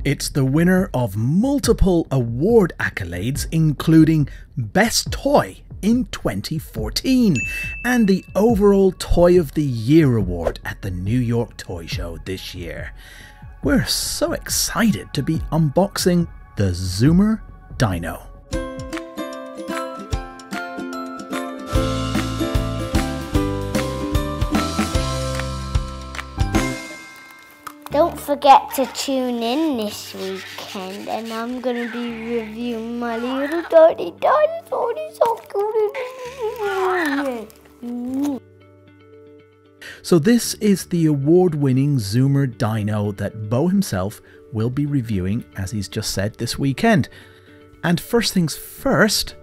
It's the winner of multiple award accolades, including Best Toy in 2014 and the overall Toy of the Year award at the New York Toy Show this year. We're so excited to be unboxing the Zoomer Dino. Don't forget to tune in this weekend, and I'm going to be reviewing my little tiny dinosaur. He's so cute. So this is the award-winning Zoomer Dino that Beau himself will be reviewing, as he's just said, this weekend. And first things first,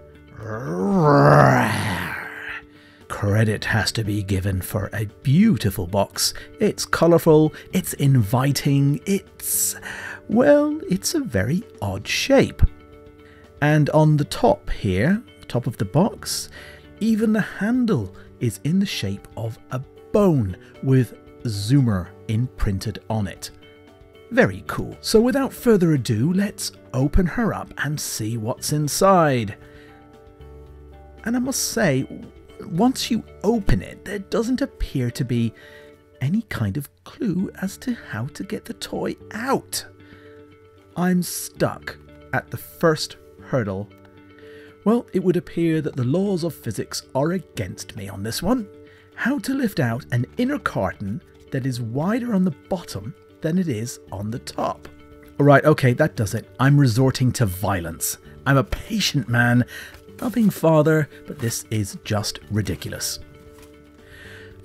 credit has to be given for a beautiful box. It's colourful, it's inviting, it's a very odd shape. And on the top here, top of the box, even the handle is in the shape of a bone with Zoomer imprinted on it. Very cool. So without further ado, let's open her up and see what's inside. And I must say, once you open it, there doesn't appear to be any kind of clue as to how to get the toy out. I'm stuck at the first hurdle. Well, it would appear that the laws of physics are against me on this one. How to lift out an inner carton that is wider on the bottom than it is on the top. Alright, okay, that does it. I'm resorting to violence. I'm a patient man, loving father, but this is just ridiculous.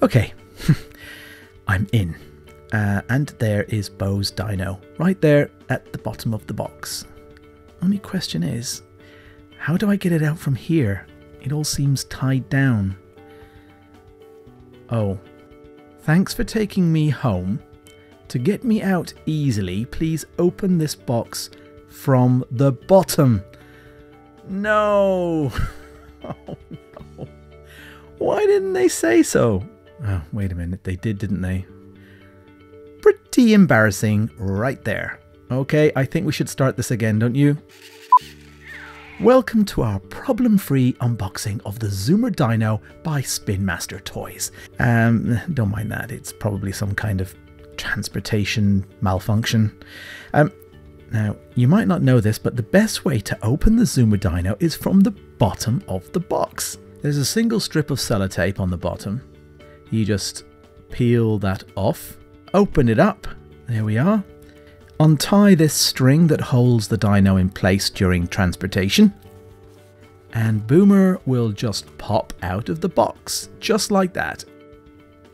Okay, I'm in. And there is Beau's dino, right there at the bottom of the box. Only question is, how do I get it out from here? It all seems tied down. Oh, thanks for taking me home. To get me out easily, please open this box from the bottom. No! Oh no. Why didn't they say so? Oh, wait a minute, they did, didn't they? Pretty embarrassing right there. Okay, I think we should start this again, don't you? Welcome to our problem-free unboxing of the Zoomer Dino by Spin Master Toys. Don't mind that, it's probably some kind of transportation malfunction. Now, you might not know this, but the best way to open the Zoomer Dino is from the bottom of the box. There's a single strip of sellotape on the bottom. You just peel that off, open it up, there we are. Untie this string that holds the dino in place during transportation. And Boomer will just pop out of the box, just like that.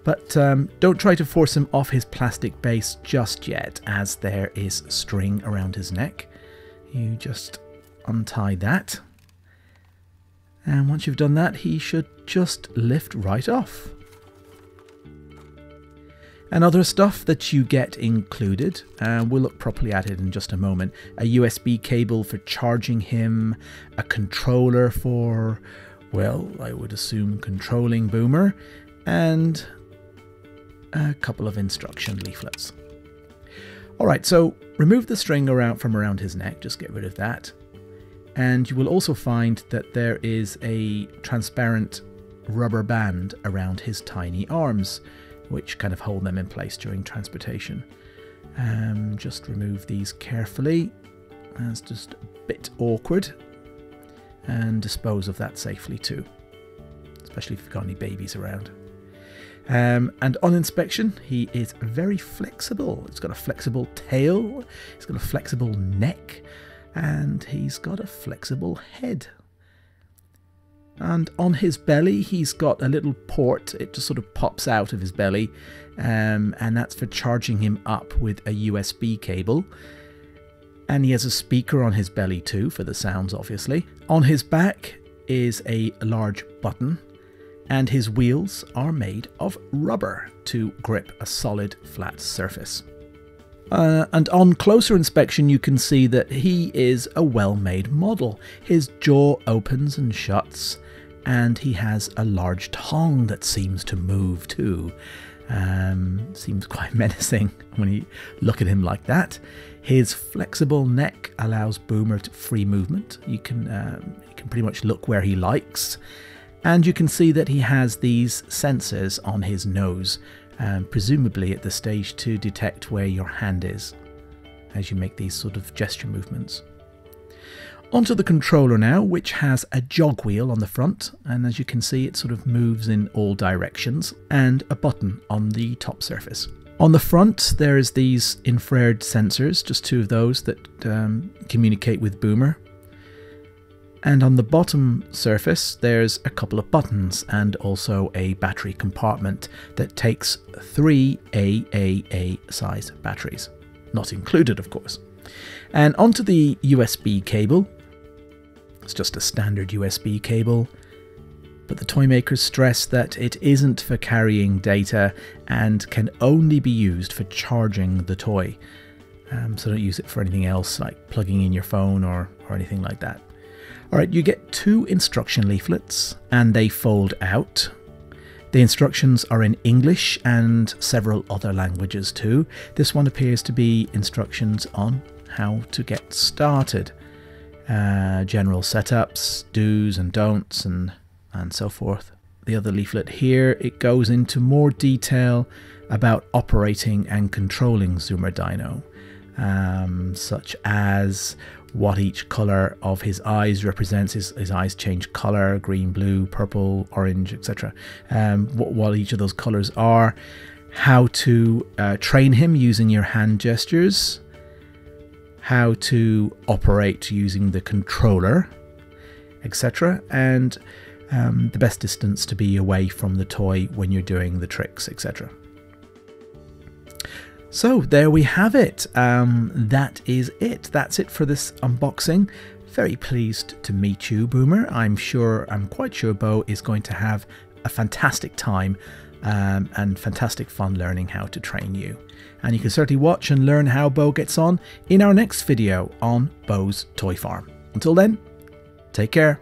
But don't try to force him off his plastic base just yet, as there is string around his neck. You just untie that. And once you've done that, he should just lift right off. And other stuff that you get included, we'll look properly at it in just a moment. A USB cable for charging him, a controller for, well, I would assume controlling Boomer, and a couple of instruction leaflets. Alright, so remove the string from around his neck, just get rid of that. And you will also find that there is a transparent rubber band around his tiny arms, which kind of hold them in place during transportation. Just remove these carefully. That's just a bit awkward. And dispose of that safely too, especially if you've got any babies around. And on inspection, he is very flexible. He's got a flexible tail, he's got a flexible neck, and he's got a flexible head. And on his belly, he's got a little port. It just sort of pops out of his belly, and that's for charging him up with a USB cable. And he has a speaker on his belly too, for the sounds, obviously. On his back is a large button, and his wheels are made of rubber to grip a solid, flat surface. And on closer inspection, you can see that he is a well-made model. His jaw opens and shuts, and he has a large tongue that seems to move too. Seems quite menacing when you look at him like that. His flexible neck allows Boomer to free movement. You can pretty much look where he likes. And you can see that he has these sensors on his nose, presumably at the stage to detect where your hand is as you make these sort of gesture movements. Onto the controller now, which has a jog wheel on the front, and as you can see it sort of moves in all directions, and a button on the top surface. On the front there's these infrared sensors, just 2 of those that communicate with Boomer. And on the bottom surface there's a couple of buttons and also a battery compartment that takes 3 AAA size batteries. Not included, of course. And onto the USB cable. It's just a standard USB cable, but the toy makers stress that it isn't for carrying data and can only be used for charging the toy. So don't use it for anything else like plugging in your phone or anything like that. Alright, you get 2 instruction leaflets and they fold out. The instructions are in English and several other languages too. This one appears to be instructions on how to get started. General setups, do's and don'ts and so forth. The other leaflet here, it goes into more detail about operating and controlling Zoomer Dino, such as what each color of his eyes represents. His eyes change color: green, blue, purple, orange, etc. What each of those colors are, how to train him using your hand gestures, how to operate using the controller, etc. And the best distance to be away from the toy when you're doing the tricks, etc. So there we have it. That is it. That's it for this unboxing. Very pleased to meet you, Boomer. I'm quite sure Beau is going to have a fantastic time and fantastic fun learning how to train you. And you can certainly watch and learn how Beau gets on in our next video on Beau's Toy Farm. Until then, take care.